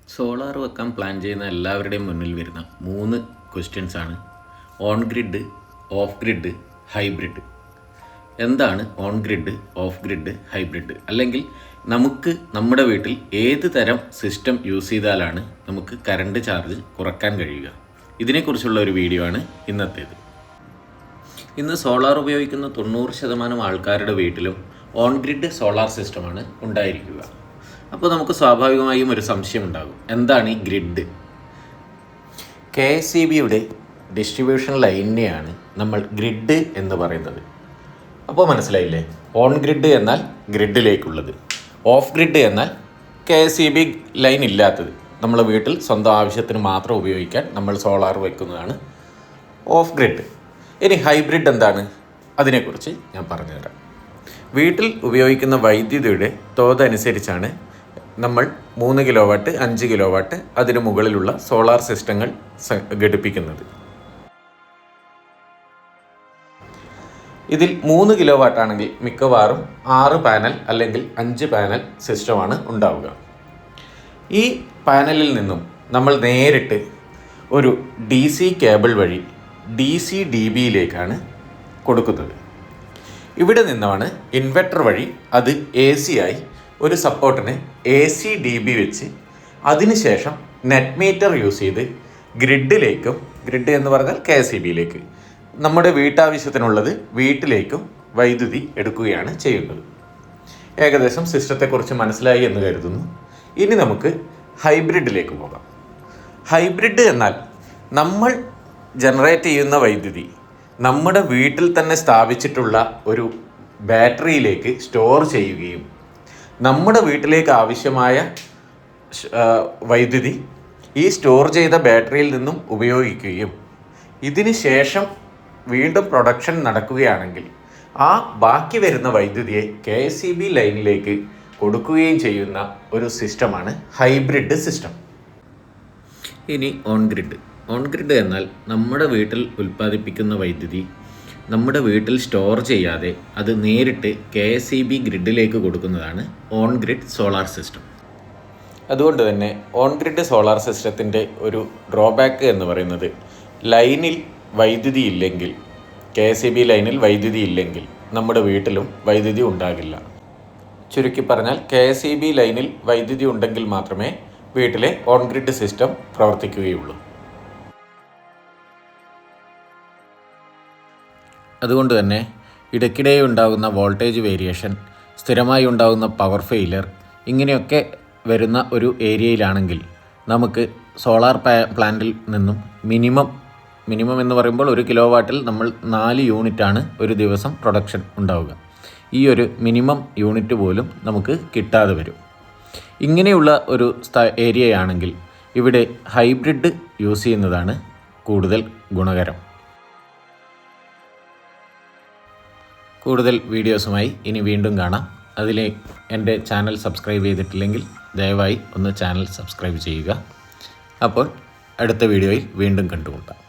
Solar വെക്കാൻ plan ചെയ്യുന്ന എല്ലാവരുടെയും മുന്നിൽ വരുന്ന 3 ക്വസ്റ്റ്യൻസ് ആണ് on grid, off grid, hybrid. എന്താണ് on grid, off grid, hybrid? അല്ലെങ്കിൽ നമുക്ക് നമ്മുടെ വീട്ടിൽ ഏത് തരം സിസ്റ്റം യൂസ് ചെയ്താലാണ് നമുക്ക് കറണ്ട് ചാർജ് കുറയ്ക്കാൻ കഴിയുക? ഇതിനെക്കുറിച്ചുള്ള ഒരു വീഡിയോ ആണ് ഇന്നത്തേത്. ഇന്ന് സോളാർ ഉപയോഗിക്കുന്ന 90% ആൾക്കാരുടെ വീട്ടിലും ഓൺ ഗ്രിഡ് സോളാർ സിസ്റ്റമാണ് ഉണ്ടായിരിക്കുക. അപ്പോൾ നമുക്ക് സ്വാഭാവികമായും ഒരു സംശയം ഉണ്ടാകും, എന്താണ് ഈ ഗ്രിഡ്? KSEBയുടെ ഡിസ്ട്രിബ്യൂഷൻ ലൈനിനെയാണ് നമ്മൾ ഗ്രിഡ് എന്ന് പറയുന്നത്. അപ്പോൾ മനസ്സിലായില്ലേ? ഓൺ ഗ്രിഡ് എന്നാൽ ഗ്രിഡിലേക്കുള്ളത്, ഓഫ് ഗ്രിഡ് എന്നാൽ KSEB ലൈൻ ഇല്ലാത്തത്, നമ്മളെ വീട്ടിൽ സ്വന്തം ആവശ്യത്തിന് മാത്രം ഉപയോഗിക്കാൻ നമ്മൾ സോളാർ വയ്ക്കുന്നതാണ് ഓഫ് ഗ്രിഡ്. ഇനി ഹൈബ്രിഡ് എന്താണ്? അതിനെക്കുറിച്ച് ഞാൻ പറഞ്ഞുതരാം. വീട്ടിൽ ഉപയോഗിക്കുന്ന വൈദ്യുതിയുടെ തോതനുസരിച്ചാണ് നമ്മൾ 3 കിലോ വാട്ട്, 5 കിലോ വാട്ട്, അതിന് മുകളിലുള്ള സോളാർ സിസ്റ്റങ്ങൾ ഘടിപ്പിക്കുന്നത്. ഇതിൽ 3 കിലോ വാട്ടാണെങ്കിൽ മിക്കവാറും 6 പാനൽ അല്ലെങ്കിൽ 5 പാനൽ സിസ്റ്റമാണ് ഉണ്ടാവുക. ഈ പാനലിൽ നിന്നും നമ്മൾ നേരിട്ട് ഒരു DC കേബിൾ വഴി DC DBയിലേക്കാണ് കൊടുക്കുന്നത്. ഇവിടെ നിന്നാണ് ഇൻവെർട്ടർ വഴി അത് AC ആയി ഒരു സപ്പോർട്ടിന് AC DB വെച്ച് അതിനുശേഷം നെറ്റ് മീറ്റർ യൂസ് ചെയ്ത് ഗ്രിഡിലേക്കും, ഗ്രിഡ് എന്ന് പറഞ്ഞാൽ KSEBയിലേക്ക്, നമ്മുടെ വീട്ടാവശ്യത്തിനുള്ളത് വീട്ടിലേക്കും വൈദ്യുതി എടുക്കുകയാണ് ചെയ്യുന്നത്. ഏകദേശം സിസ്റ്റത്തെക്കുറിച്ച് മനസ്സിലായി എന്ന് കരുതുന്നു. ഇനി നമുക്ക് ഹൈബ്രിഡിലേക്ക് പോകാം. ഹൈബ്രിഡ് എന്നാൽ നമ്മൾ ജനറേറ്റ് ചെയ്യുന്ന വൈദ്യുതി നമ്മുടെ വീട്ടിൽ തന്നെ സ്ഥാപിച്ചിട്ടുള്ള ഒരു ബാറ്ററിയിലേക്ക് സ്റ്റോർ ചെയ്യുകയും നമ്മുടെ വീട്ടിലേക്ക് ആവശ്യമായ വൈദ്യുതി ഈ സ്റ്റോർ ചെയ്ത ബാറ്ററിയിൽ നിന്നും ഉപയോഗിക്കുകയും ഇതിന് ശേഷം വീണ്ടും പ്രൊഡക്ഷൻ നടക്കുകയാണെങ്കിൽ ആ ബാക്കി വരുന്ന വൈദ്യുതിയെ KSEB ലൈനിലേക്ക് കൊടുക്കുകയും ചെയ്യുന്ന ഒരു സിസ്റ്റമാണ് ഹൈബ്രിഡ് സിസ്റ്റം. ഇനി ഓൺ ഗ്രിഡ്. ഓൺ ഗ്രിഡ് എന്നാൽ നമ്മുടെ വീട്ടിൽ ഉൽപ്പാദിപ്പിക്കുന്ന വൈദ്യുതി നമ്മുടെ വീട്ടിൽ സ്റ്റോർ ചെയ്യാതെ അത് നേരിട്ട് KSEB ഗ്രിഡിലേക്ക് കൊടുക്കുന്നതാണ് ഓൺ ഗ്രിഡ് സോളാർ സിസ്റ്റം. അതുകൊണ്ട് തന്നെ ഓൺ ഗ്രിഡ് സോളാർ സിസ്റ്റത്തിൻ്റെ ഒരു ഡ്രോബാക്ക് എന്ന് പറയുന്നത്, ലൈനിൽ വൈദ്യുതി ഇല്ലെങ്കിൽ, KSEB ലൈനിൽ വൈദ്യുതി ഇല്ലെങ്കിൽ നമ്മുടെ വീട്ടിലും വൈദ്യുതി ഉണ്ടാകില്ല. ചുരുക്കി പറഞ്ഞാൽ KSEB ലൈനിൽ വൈദ്യുതി ഉണ്ടെങ്കിൽ മാത്രമേ വീട്ടിലെ ഓൺ ഗ്രിഡ് സിസ്റ്റം പ്രവർത്തിക്കുകയുള്ളൂ. അതുകൊണ്ട് തന്നെ ഇടയ്ക്കിടെ ഉണ്ടാകുന്ന വോൾട്ടേജ് വേരിയേഷൻ, സ്ഥിരമായി ഉണ്ടാകുന്ന പവർ ഫെയിലിയർ, ഇങ്ങനെയൊക്കെ വരുന്ന ഒരു ഏരിയയിലാണെങ്കിൽ നമുക്ക് സോളാർ പ്ലാന്റിൽ നിന്നും മിനിമം എന്ന് പറയുമ്പോൾ 1 കിലോ വാട്ടിൽ നമ്മൾ 4 യൂണിറ്റാണ് ഒരു ദിവസം പ്രൊഡക്ഷൻ ഉണ്ടാവുക. ഈ ഒരു മിനിമം യൂണിറ്റ് പോലും നമുക്ക് കിട്ടാതെ വരും. ഇങ്ങനെയുള്ള ഒരു ഏരിയയാണെങ്കിൽ ഇവിടെ ഹൈബ്രിഡ് യൂസ് ചെയ്യുന്നതാണ് കൂടുതൽ ഗുണകരം. കൂടുതൽ വീഡിയോസുമായി ഇനി വീണ്ടും കാണാം. അതിലെ എൻ്റെ ചാനൽ സബ്സ്ക്രൈബ് ചെയ്തിട്ടില്ലെങ്കിൽ ദയവായി ഒന്ന് ചാനൽ സബ്സ്ക്രൈബ് ചെയ്യുക. അപ്പോൾ അടുത്ത വീഡിയോയിൽ വീണ്ടും കണ്ടുമുട്ടാം.